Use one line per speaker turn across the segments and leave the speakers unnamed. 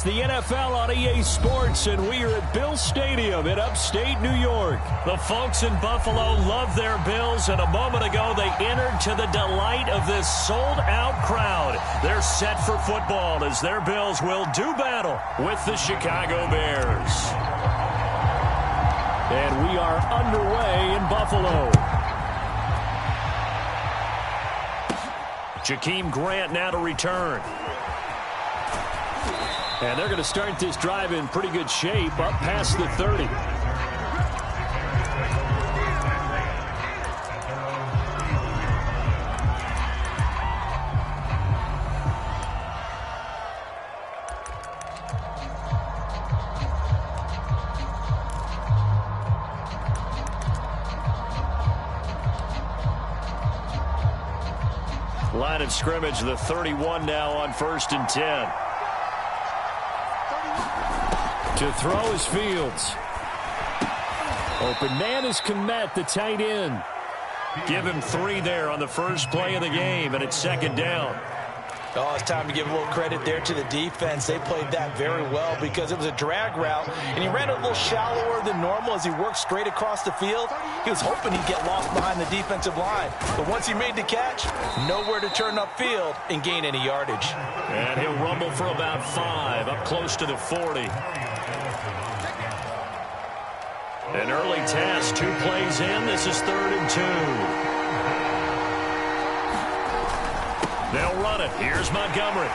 It's the NFL on EA Sports, and we are at Bill Stadium in upstate New York. The folks in Buffalo love their Bills, and a moment ago they entered to the delight of this sold-out crowd. They're set for football as their Bills will do battle with the Chicago Bears. And we are underway in Buffalo. Jakeem Grant now to return. And they're going to start this drive in pretty good shape, up past the 30. Line of scrimmage, the 31 now on 1st and 10. To throw is Fields. Open man is Kmet, the tight end. Give him 3 there on the first play of the game, and it's 2nd down.
Oh, it's time to give a little credit there to the defense. They played that very well because it was a drag route, and he ran a little shallower than normal as he worked straight across the field. He was hoping he'd get lost behind the defensive line, but once he made the catch, nowhere to turn upfield and gain any yardage.
And he'll rumble for about 5, up close to the 40. An early task, 2 plays in. This is 3rd and 2. They'll run it. Here's Montgomery.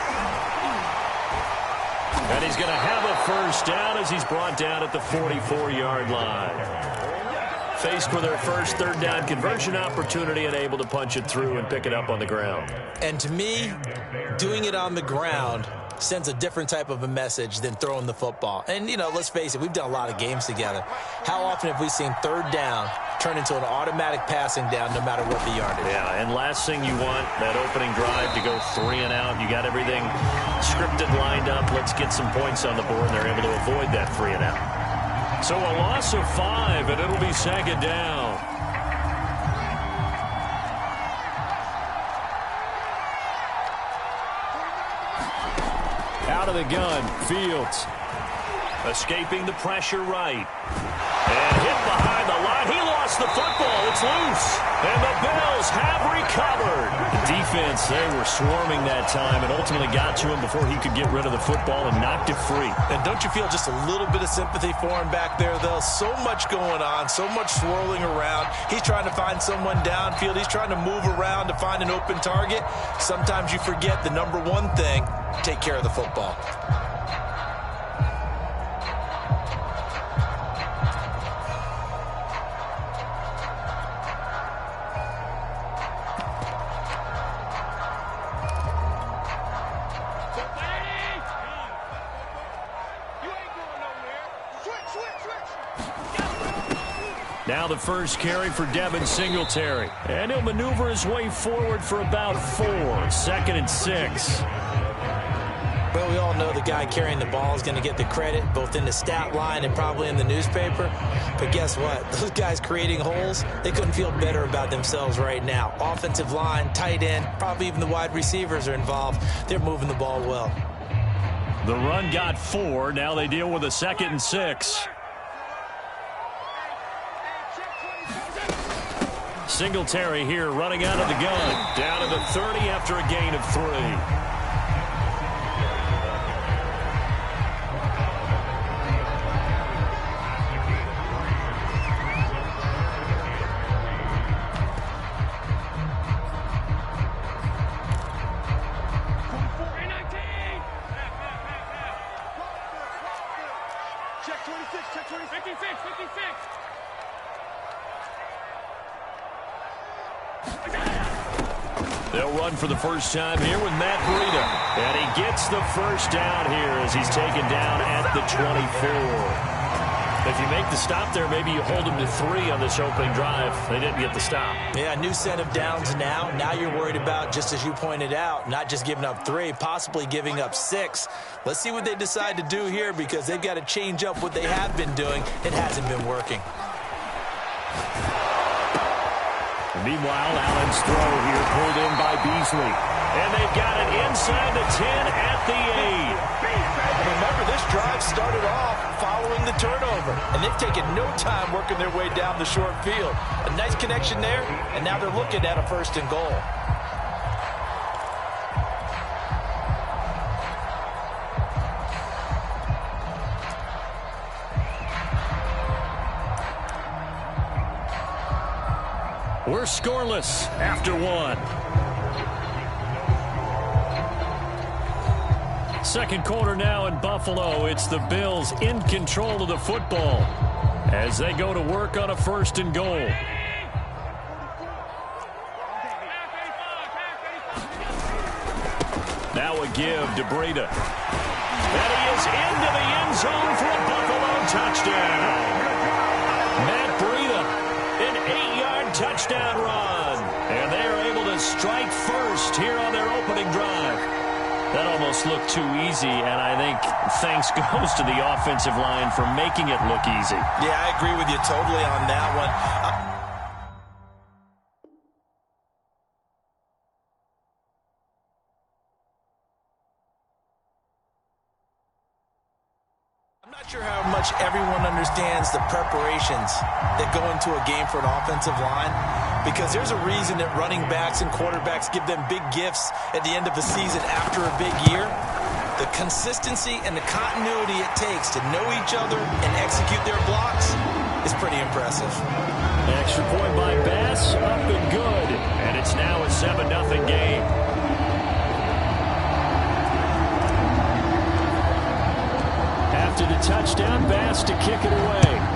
And he's going to have a first down as he's brought down at the 44-yard line. Faced with their first 3rd down conversion opportunity and able to punch it through and pick it up on the ground.
And to me, doing it on the ground sends a different type of a message than throwing the football. And, you know, let's face it, we've done a lot of games together. How often have we seen 3rd down turn into an automatic passing down no matter what the yardage?
Yeah, and last thing you want, that opening drive to go 3 and out. You got everything scripted, lined up. Let's get some points on the board, and they're able to avoid that 3 and out. So a loss of 5, and it'll be 2nd down. Out of the gun, Fields. Escaping the pressure right. And hit behind the line. He lost the football. It's loose. And the Bills have recovered. The defense, they were swarming that time and ultimately got to him before he could get rid of the football and knocked it free.
And don't you feel just a little bit of sympathy for him back there, though? So much going on, so much swirling around. He's trying to find someone downfield. He's trying to move around to find an open target. Sometimes you forget the number one thing, take care of the football.
Now the first carry for Devin Singletary. And he'll maneuver his way forward for about 4. 2nd and 6.
Well, we all know the guy carrying the ball is going to get the credit, both in the stat line and probably in the newspaper. But guess what? Those guys creating holes, they couldn't feel better about themselves right now. Offensive line, tight end, probably even the wide receivers are involved. They're moving the ball well.
The run got 4. Now they deal with a 2nd and 6. Singletary here running out of the gun. Down to the 30 after a gain of 3.
Check 26, check 26. 56, 56.
They'll run for the first time here with Matt Breida. And he gets the first down here as he's taken down at the 24. If you make the stop there, maybe you hold them to 3 on this opening drive. They didn't get the stop.
Yeah, new set of downs now. Now you're worried about, just as you pointed out, not just giving up 3, possibly giving up 6. Let's see what they decide to do here because they've got to change up what they have been doing. It hasn't been working.
Meanwhile, Allen's throw here pulled in by Beasley. And they've got it inside the 10 at the 8.
Remember, turnover, and they've taken no time working their way down the short field. A nice connection there, and now they're looking at a 1st and goal.
We're scoreless after 1. Second quarter now in Buffalo. It's the Bills in control of the football as they go to work on a 1st and goal. Now a give to Breida. And he is into the end zone for a Buffalo touchdown. Matt Breida, an 8-yard touchdown run. And they are able to strike first here on their opening drive. That almost looked too easy, and I think thanks goes to the offensive line for making it look easy.
Yeah, I agree with you totally on that one. I'm not sure how much everyone understands the preparations that go into a game for an offensive line, because there's a reason that running backs and quarterbacks give them big gifts at the end of the season after a big year. The consistency and the continuity it takes to know each other and execute their blocks is pretty impressive.
Extra point by Bass, up and good. And it's now a 7-0 game. After the touchdown, Bass to kick it away.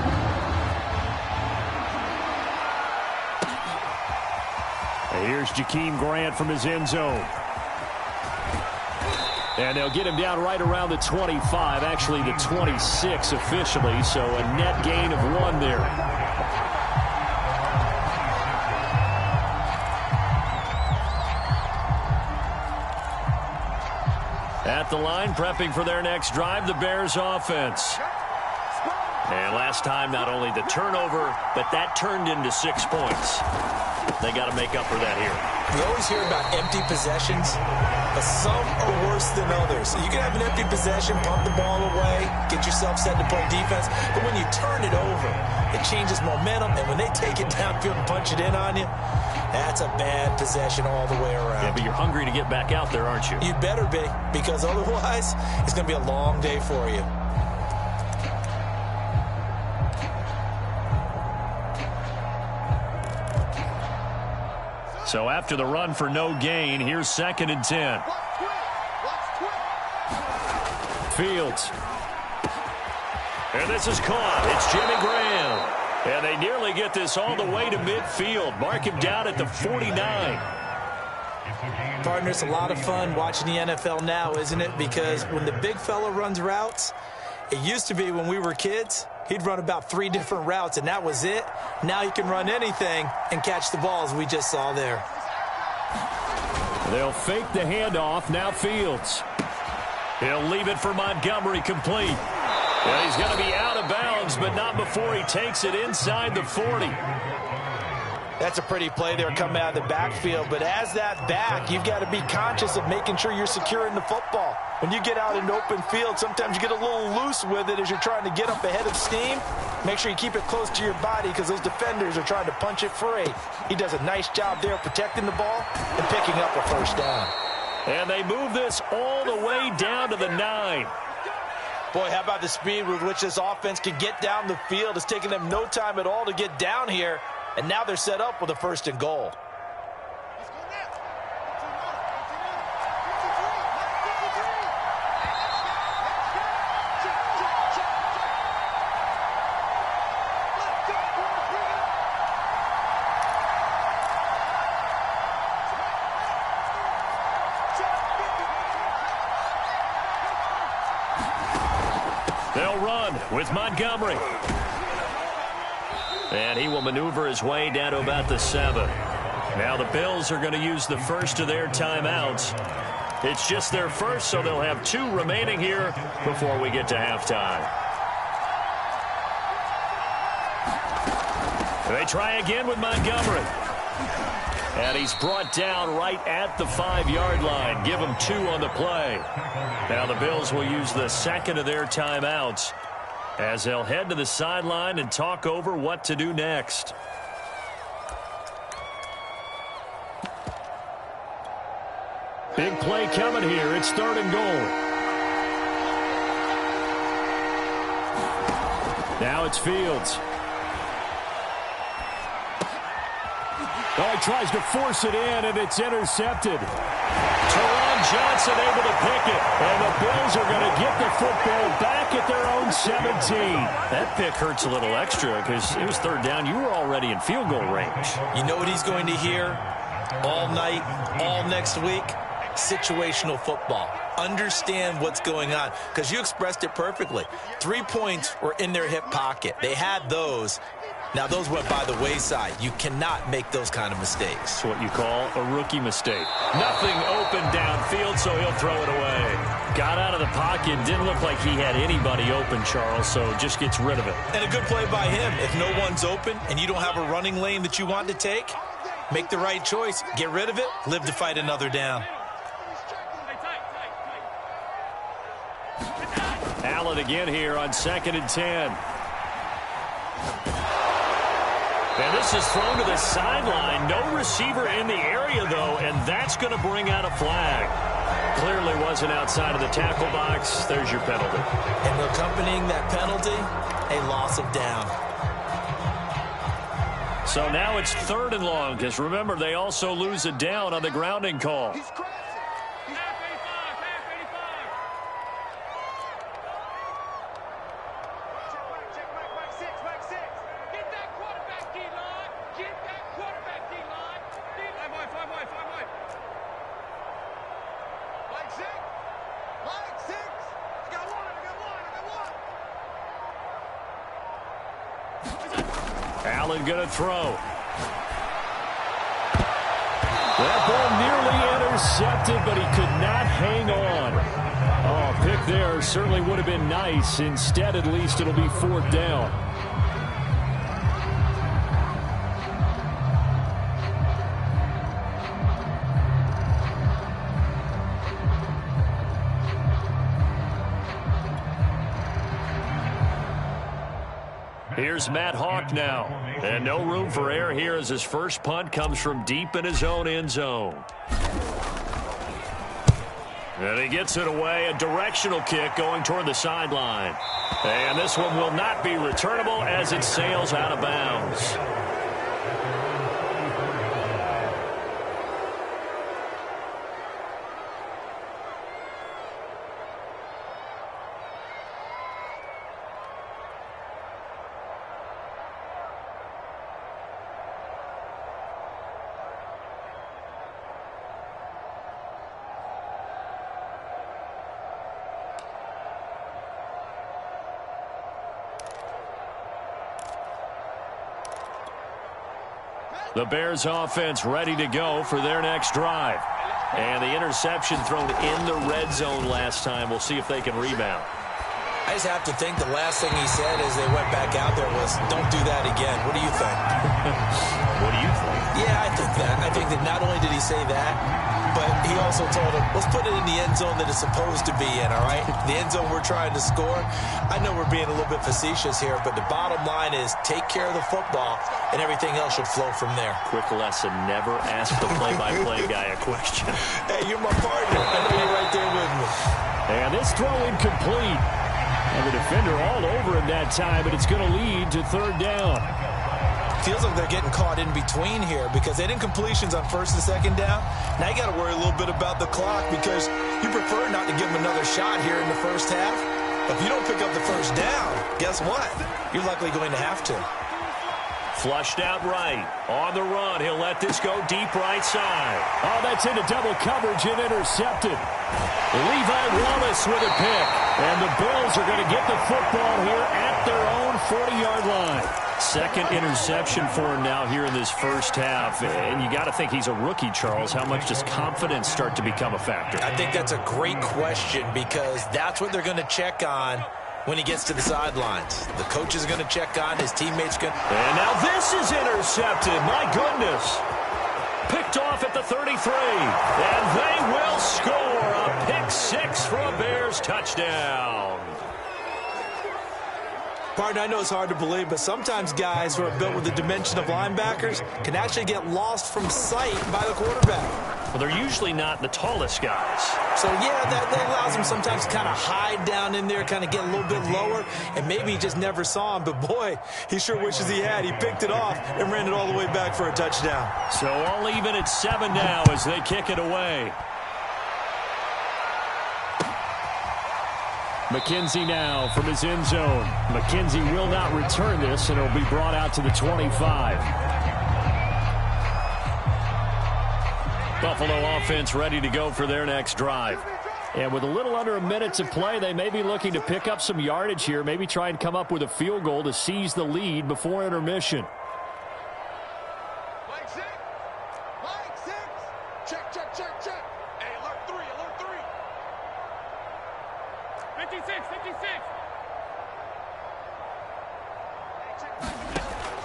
Here's Jakeem Grant from his end zone. And they'll get him down right around the 25, actually the 26 officially, so a net gain of 1 there. At the line, prepping for their next drive, the Bears offense. And last time, not only the turnover, but that turned into 6 points. They got to make up for that here.
We always hear about empty possessions, but some are worse than others. So you can have an empty possession, pump the ball away, get yourself set to play defense, but when you turn it over, it changes momentum, and when they take it downfield and punch it in on you, that's a bad possession all the way around.
Yeah, but you're hungry to get back out there, aren't you?
You better be, because otherwise, it's going to be a long day for you.
So after the run for no gain, here's 2nd and 10. Fields. And this is caught. It's Jimmy Graham. And they nearly get this all the way to midfield. Mark him down at the 49.
Partner, it's a lot of fun watching the NFL now, isn't it? Because when the big fella runs routes, it used to be when we were kids, he'd run about 3 different routes, and that was it. Now he can run anything and catch the ball, as we just saw there.
They'll fake the handoff. Now Fields. He'll leave it for Montgomery complete. And he's going to be out of bounds, but not before he takes it inside the 40.
That's a pretty play there coming out of the backfield, but as that back, you've got to be conscious of making sure you're securing the football. When you get out in open field, sometimes you get a little loose with it as you're trying to get up ahead of steam. Make sure you keep it close to your body because those defenders are trying to punch it free. He does a nice job there protecting the ball and picking up a 1st down.
And they move this all the way down to the 9.
Boy, how about the speed with which this offense can get down the field? It's taking them no time at all to get down here. And now they're set up with a 1st and goal.
They'll run with Montgomery. And he will maneuver his way down to about the 7. Now the Bills are going to use the first of their timeouts. It's just their first, so they'll have 2 remaining here before we get to halftime. They try again with Montgomery. And he's brought down right at the 5-yard line. Give him 2 on the play. Now the Bills will use the second of their timeouts as they'll head to the sideline and talk over what to do next. Big play coming here. It's 3rd and goal. Now it's Fields. Oh, he tries to force it in, and it's intercepted. Teron Johnson able to pick it, and the Bills are going to get the football back at their own 17. That pick hurts a little extra because it was 3rd down. You were already in field goal range.
You know what he's going to hear all night, all next week? Situational football. Understand what's going on, because you expressed it perfectly. 3 points were in their hip pocket. They had those. Now, those went by the wayside. You cannot make those kind of mistakes.
It's what you call a rookie mistake. Nothing open downfield, so he'll throw it away. Got out of the pocket. Didn't look like he had anybody open, Charles, so just gets rid of it.
And a good play by him. If no one's open and you don't have a running lane that you want to take, make the right choice. Get rid of it. Live to fight another down.
Allen again here on 2nd and 10. And this is thrown to the sideline. No receiver in the area, though, and that's going to bring out a flag. Clearly wasn't outside of the tackle box. There's your penalty.
And accompanying that penalty, a loss of down.
So now it's 3rd and long, because remember, they also lose a down on the grounding call. Allen going to throw. That ball nearly intercepted, but he could not hang on. Oh, pick there certainly would have been nice. Instead, at least, it'll be 4th down. Here's Matt Hawk now. And no room for error here as his first punt comes from deep in his own end zone. And he gets it away. A directional kick going toward the sideline. And this one will not be returnable as it sails out of bounds. The Bears offense ready to go for their next drive. And the interception thrown in the red zone last time. We'll see if they can rebound.
I just have to think the last thing he said as they went back out there was, don't do that again. What do you think?
What do you think?
Yeah, I think that. I think that not only did he say that, but he also told him, let's put it in the end zone that it's supposed to be in, all right? The end zone we're trying to score. I know we're being a little bit facetious here, but the bottom line is take care of the football, and everything else should flow from there.
Quick lesson, never ask the play-by-play guy a question.
Hey, you're my partner. I know you're right there with me.
And this throw incomplete. And the defender all over him that time, but it's going to lead to 3rd down.
Feels like they're getting caught in between here because they didn't completions on 1st and 2nd down. Now you got to worry a little bit about the clock because you prefer not to give them another shot here in the first half. But if you don't pick up the 1st down, guess what? You're likely going to have to.
Flushed out right. On the run, he'll let this go deep right side. Oh, that's into double coverage and intercepted. Levi Wallace with a pick. And the Bills are going to get the football here at their own 40-yard line. 2nd interception for him now here in this first half. And you got to think he's a rookie, Charles. How much does confidence start to become a factor?
I think that's a great question because that's what they're going to check on when he gets to the sidelines. The coach is going to check on, his teammates going to...
And now this is intercepted. My goodness. Picked off at the 33. And they will score a pick 6 for a Bears touchdown.
Partner, I know it's hard to believe, but sometimes guys who are built with the dimension of linebackers can actually get lost from sight by the quarterback.
Well, they're usually not the tallest guys.
So, yeah, that allows them sometimes to kind of hide down in there, kind of get a little bit lower, and maybe he just never saw him. But, boy, he sure wishes he had. He picked it off and ran it all the way back for a touchdown.
So all even at 7 now as they kick it away. McKenzie now from his end zone. McKenzie will not return this, and it'll be brought out to the 25. Buffalo offense ready to go for their next drive. And with a little under a minute to play, they may be looking to pick up some yardage here, maybe try and come up with a field goal to seize the lead before intermission.
Mike 6. Mike 6. Check, check, check, check. Hey, alert 3, alert 3. 56, 56.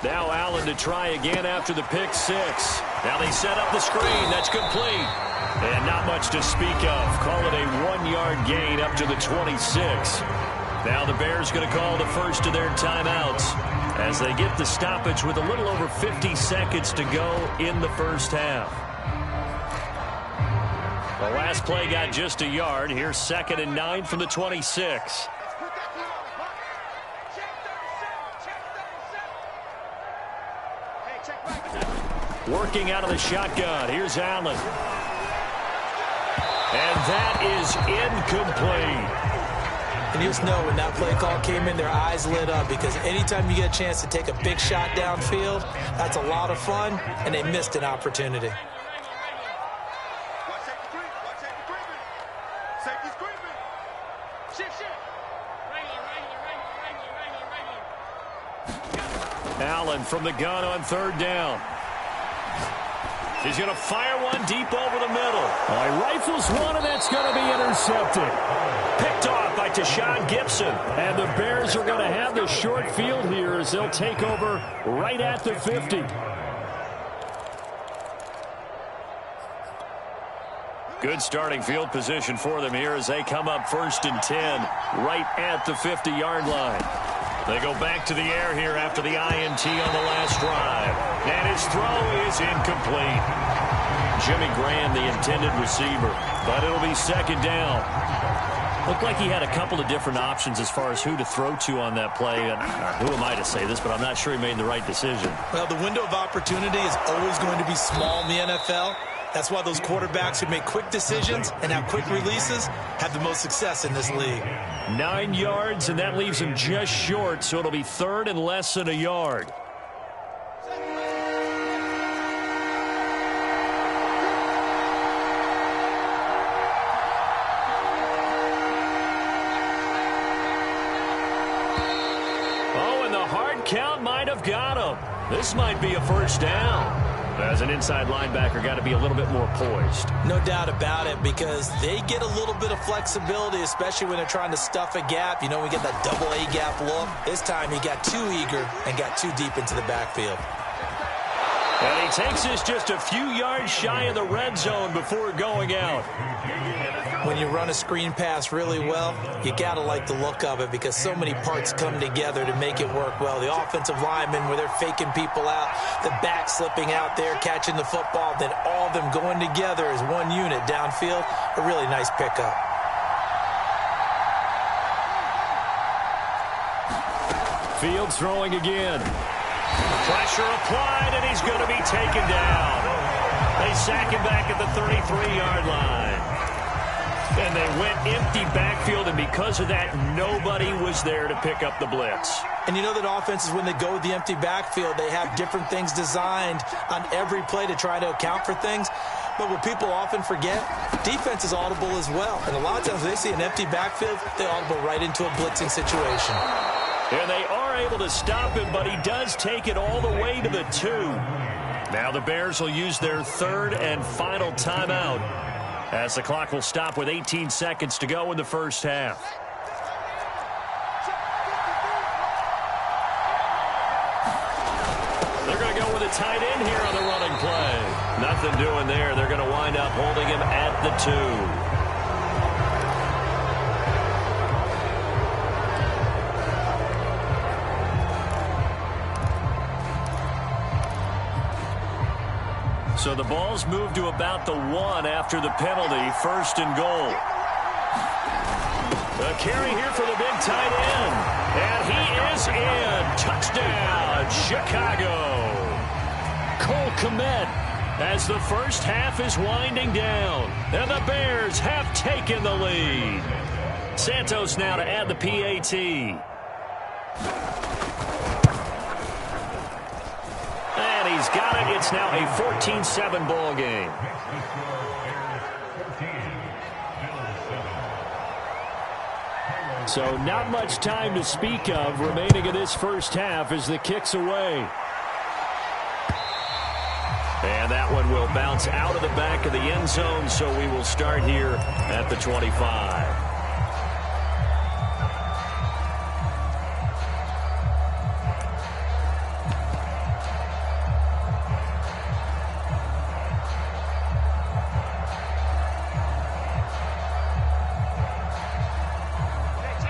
Now Allen to try again after the pick six. Now they set up the screen. That's complete. And not much to speak of. Call it a 1-yard gain up to the 26. Now the Bears going to call the first of their timeouts as they get the stoppage with a little over 50 seconds to go in the first half. The last play got just a yard. Here's 2nd and 9 from the 26. Working out of the shotgun. Here's Allen. And that is incomplete.
And you just know when that play call came in, their eyes lit up because anytime you get a chance to take a big shot downfield, that's a lot of fun, and they missed an opportunity.
Allen from the gun on 3rd down. He's going to fire one deep over the middle. He rifles one, and that's going to be intercepted. Picked off by Tashawn Gibson. And the Bears are going to have the short field here as they'll take over right at the 50. Good starting field position for them here as they come up 1st and 10 right at the 50-yard line. They go back to the air here after the INT on the last drive. And his throw is incomplete. Jimmy Graham, the intended receiver. But it'll be 2nd down. Looked like he had a couple of different options as far as who to throw to on that play. And who am I to say this, but I'm not sure he made the right decision.
Well, the window of opportunity is always going to be small in the NFL. That's why those quarterbacks who make quick decisions and have quick releases have the most success in this league.
9 yards, and that leaves him just short, so it'll be 3rd and less than a yard. Oh, and the hard count might have got him. This might be a 1st down. As an inside linebacker, got to be a little bit more poised.
No doubt about it, because they get a little bit of flexibility, especially when they're trying to stuff a gap. You know, we get that double A gap look. This time he got too eager and got too deep into the backfield.
And he takes this just a few yards shy of the red zone before going out.
When you run a screen pass really well, you got to like the look of it because so many parts come together to make it work well. The offensive linemen, where they're faking people out, the back slipping out there, catching the football, then all of them going together as one unit downfield. A really nice pickup.
Fields throwing again. Pressure applied, and he's going to be taken down. They sack him back at the 33-yard line. And they went empty backfield, and because of that, nobody was there to pick up the blitz.
And you know that offenses, when they go with the empty backfield, they have different things designed on every play to try to account for things. But what people often forget, defense is audible as well. And a lot of times when they see an empty backfield, they audible right into a blitzing situation.
And they are able to stop him, but he does take it all the way to the 2. Now the Bears will use their 3rd and final timeout, as the clock will stop with 18 seconds to go in the first half. They're going to go with a tight end here on the running play. Nothing doing there. They're going to wind up holding him at the 2. So the ball's moved to about the 1 after the penalty, 1st and goal. A carry here for the big tight end. And he is in. Touchdown, Chicago. Cole Kmet as the first half is winding down. And the Bears have taken the lead. Santos now to add the PAT. And he's got it. It's now a 14-7 ball game. So not much time to speak of remaining in this first half as the kick's away. And that one will bounce out of the back of the end zone, so we will start here at the 25.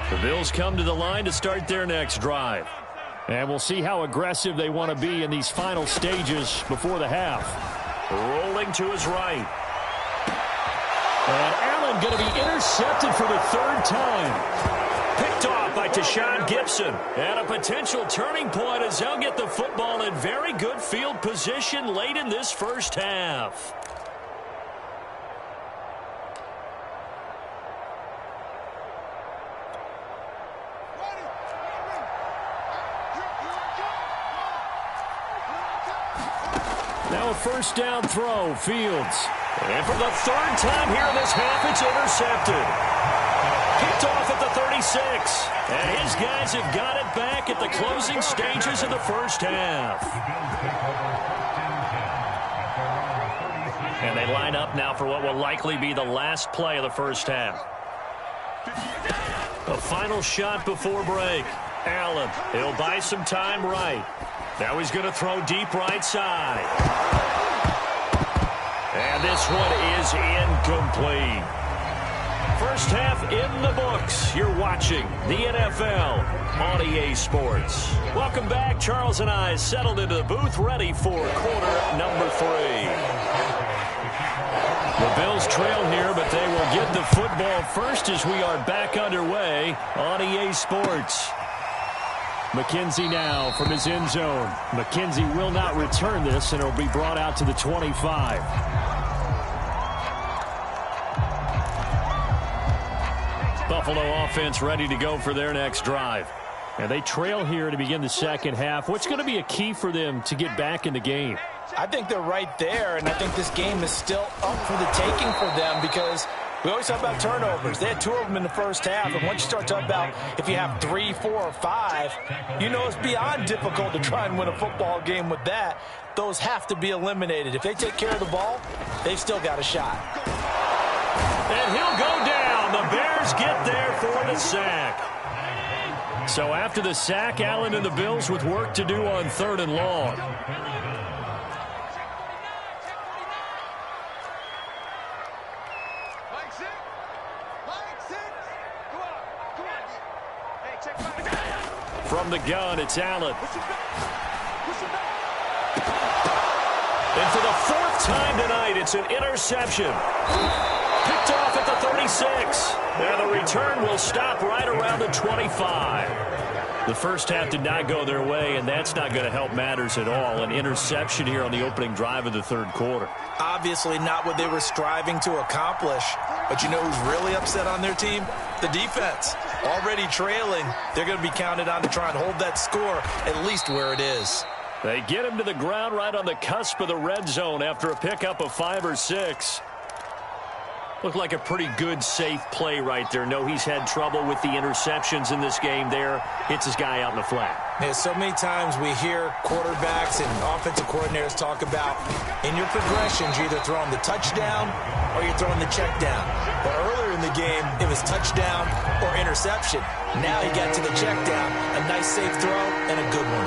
The Bills come to the line to start their next drive. And we'll see how aggressive they want to be in these final stages before the half. Rolling to his right. And Allen going to be intercepted for the 3rd time. Picked off by Tashawn Gibson. And a potential turning point as they'll get the football in very good field position late in this first half. Now a first down throw, Fields. And for the 3rd time here in this half, it's intercepted. Picked off at the 36. And his guys have got it back at the closing stages of the first half. And they line up now for what will likely be the last play of the first half. A final shot before break. Allen, he'll buy some time right. Now he's going to throw deep right side. And this one is incomplete. First half in the books. You're watching the NFL on EA Sports. Welcome back. Charles and I settled into the booth ready for quarter number 3. The Bills trail here, but they will get the football first as we are back underway on EA Sports. McKenzie now from his end zone. McKenzie will not return this, and it'll be brought out to the 25. Buffalo offense ready to go for their next drive. And they trail here to begin the second half. What's going to be a key for them to get back in the game?
I think they're right there, and I think this game is still up for the taking for them because we always talk about turnovers. They had 2 of them in the first half, and once you start talking about if you have 3, 4, or 5, you know it's beyond difficult to try and win a football game with that. Those have to be eliminated. If they take care of the ball, they've still got a shot.
And he'll go down. The Bears get there for the sack. So after the sack, Allen and the Bills with work to do on 3rd and long. From the gun, it's Allen. And for the 4th time tonight, it's an interception. Picked off at the 36. And the return will stop right around the 25. The first half did not go their way, and that's not going to help matters at all. An interception here on the opening drive of the 3rd quarter.
Obviously not what they were striving to accomplish. But you know who's really upset on their team? The defense. Already trailing. They're going to be counted on to try and hold that score at least where it is.
They get him to the ground right on the cusp of the red zone after a pickup of 5 or 6. Looked like a pretty good, safe play right there. No, he's had trouble with the interceptions in this game there. Hits his guy out in the flat.
Yeah, so many times we hear quarterbacks and offensive coordinators talk about in your progressions, you're either throwing the touchdown or you're throwing the check down. But earlier in the game, it was touchdown or interception. Now he got to the check down. A nice, safe throw and a good one.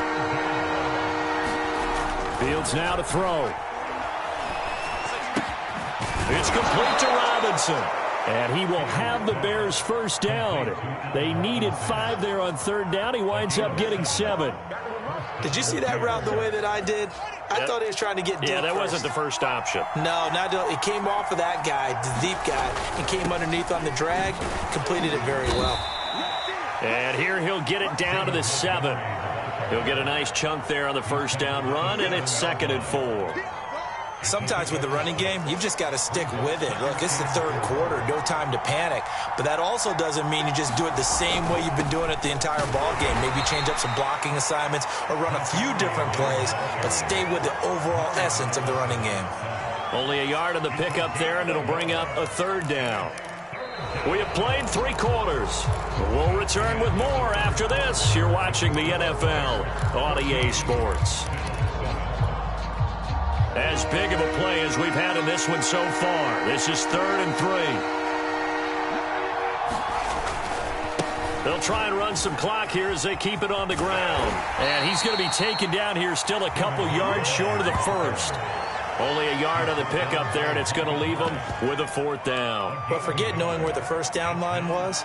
Fields now to throw. It's complete to Robinson. And he will have the Bears first down. They needed 5 there on 3rd down. He winds up getting 7.
Did you see that route the way that I did? I thought he was trying to get deep.
Yeah, that
first.
wasn't the first option.
No, it came off of that guy, the deep guy, and came underneath on the drag, completed it very well.
And here he'll get it down to the 7. He'll get a nice chunk there on the first down run, and it's 2nd and 4.
Sometimes with the running game, you've just got to stick with it. Look, it's the third quarter, no time to panic. But that also doesn't mean you just do it the same way you've been doing it the entire ball game. Maybe change up some blocking assignments or run a few different plays, but stay with the overall essence of the running game.
Only a yard on the pickup there, and it'll bring up a 3rd down. We have played 3 quarters. We'll return with more after this. You're watching the NFL on EA Sports. As big of a play as we've had in this one so far. This is 3rd and 3. They'll try and run some clock here as they keep it on the ground. And he's going to be taken down here still a couple yards short of the first. Only a yard on the pickup there, and it's going to leave him with a 4th down.
But forget knowing where the first down line was.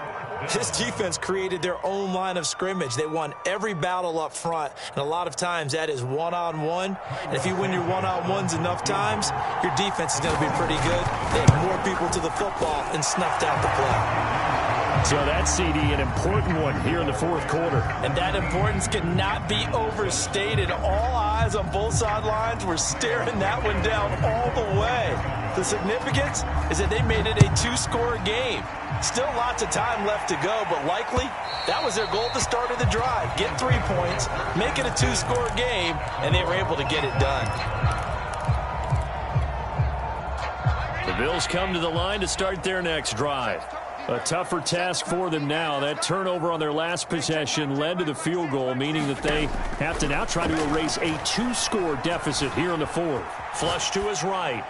This defense created their own line of scrimmage. They won every battle up front, and a lot of times that is one-on-one. And if you win your one-on-ones enough times, your defense is going to be pretty good. They had more people to the football and snuffed out the play.
So that's, CD, an important one here in the 4th quarter.
And that importance cannot be overstated. All eyes on both sidelines were staring that one down all the way. The significance is that they made it a 2-score game. Still lots of time left to go, but likely that was their goal at the start of the drive. Get 3 points, make it a 2-score game, and they were able to get it done.
The Bills come to the line to start their next drive. A tougher task for them now. That turnover on their last possession led to the field goal, meaning that they have to now try to erase a 2-score deficit here in the 4th. Flush to his right.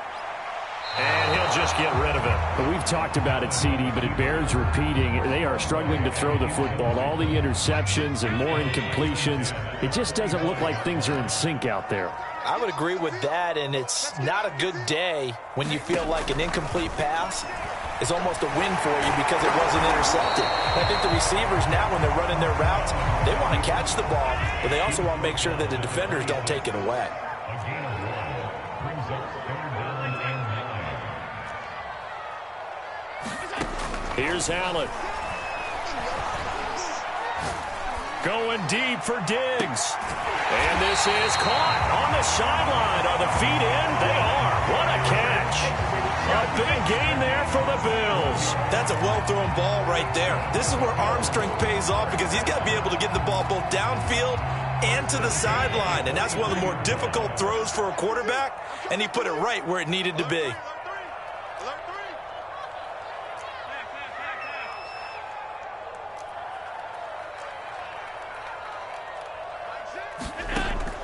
And he'll just get rid of it.
But we've talked about it, CD, but it bears repeating. They are struggling to throw the football. All the interceptions and more incompletions. It just doesn't look like things are in sync out there.
I would agree with that, and it's not a good day when you feel like an incomplete pass is almost a win for you because it wasn't intercepted. And I think the receivers now, when they're running their routes, they want to catch the ball, but they also want to make sure that the defenders don't take it away.
Here's Allen. Going deep for Diggs. And this is caught on the sideline. Are the feet in? They are. What a catch. A big gain there for the Bills.
That's a well-thrown ball right there. This is where arm strength pays off because he's got to be able to get the ball both downfield and to the sideline. And that's one of the more difficult throws for a quarterback. And he put it right where it needed to be.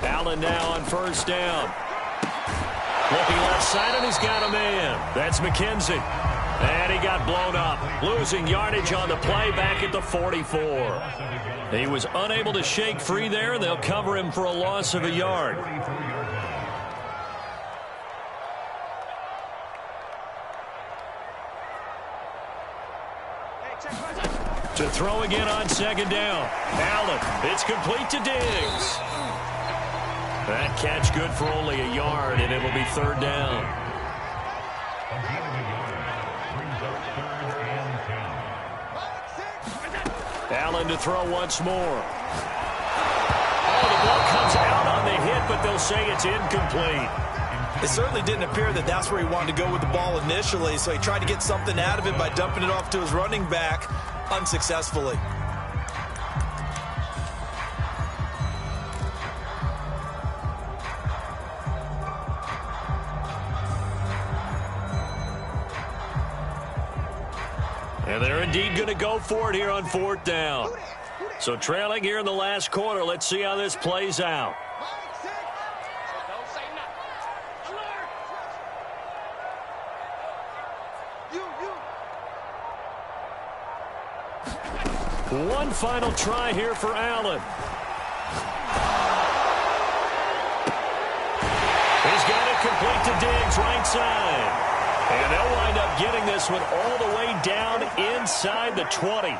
Allen now on first down. Looking left side, and he's got a man. That's McKenzie. And he got blown up. Losing yardage on the play back at the 44. He was unable to shake free there, and they'll cover him for a loss of a yard. To throw again on second down. Allen, it's complete to Diggs. That catch good for only a yard, and it'll be 3rd down. Allen to throw once more. Oh, the ball comes out on the hit, but they'll say it's incomplete.
It certainly didn't appear that that's where he wanted to go with the ball initially, so he tried to get something out of it by dumping it off to his running back unsuccessfully.
And they're indeed going to go for it here on 4th down. So trailing here in the last quarter, let's see how this plays out. One final try here for Allen. He's got it complete to Diggs, right side. And they'll wind up getting this one all the way down inside the 20.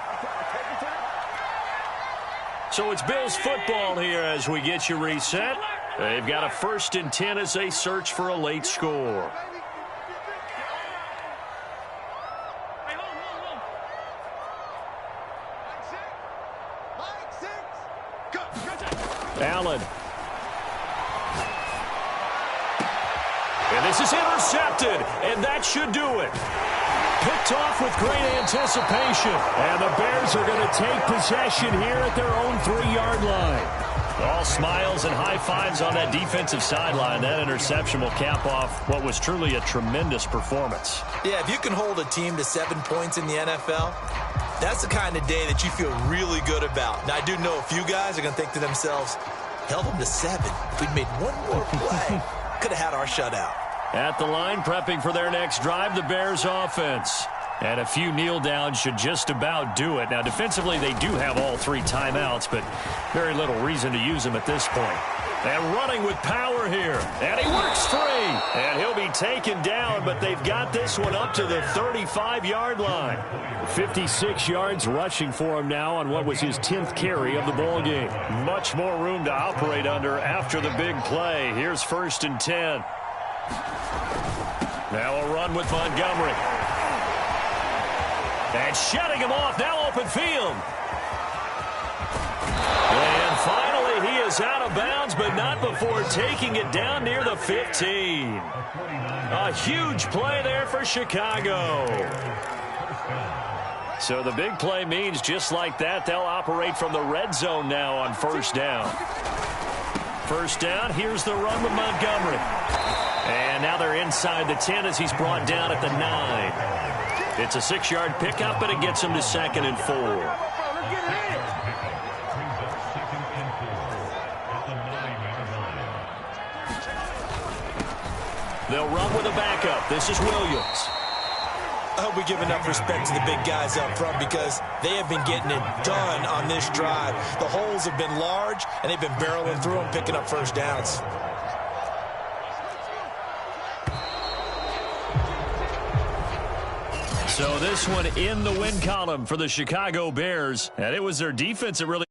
So it's Bills football here as we get you reset. They've got a 1st and 10 as they search for a late score. Allen. And this is intercepted, and that should do it. Picked off with great anticipation. And the Bears are going to take possession here at their own 3-yard line. All smiles and high fives on that defensive sideline. That interception will cap off what was truly a tremendous performance.
Yeah, if you can hold a team to 7 points in the NFL, that's the kind of day that you feel really good about. Now, I do know a few guys are going to think to themselves, held them to 7. If we'd made one more play, could have had our shutout.
At the line, prepping for their next drive, the Bears offense. And a few kneel downs should just about do it. Now, defensively, they do have all 3 timeouts, but very little reason to use them at this point. And running with power here. And he works free. And he'll be taken down, but they've got this one up to the 35-yard line. 56 yards rushing for him now on what was his 10th carry of the ball game. Much more room to operate under after the big play. Here's 1st and 10. Now a run with Montgomery. And shutting him off, now open field. And finally, he is out of bounds, but not before taking it down near the 15. A huge play there for Chicago. So the big play means just like that, they'll operate from the red zone now on 1st down. 1st down, here's the run with Montgomery. And now they're inside the 10 as he's brought down at the 9. It's a 6-yard pickup, but it gets him to 2nd and 4. They'll run with a backup. This is Williams.
I hope we give enough respect to the big guys up front because they have been getting it done on this drive. The holes have been large, and they've been barreling through them, picking up 1st downs. So this one in the win column for the Chicago Bears, and it was their defense that really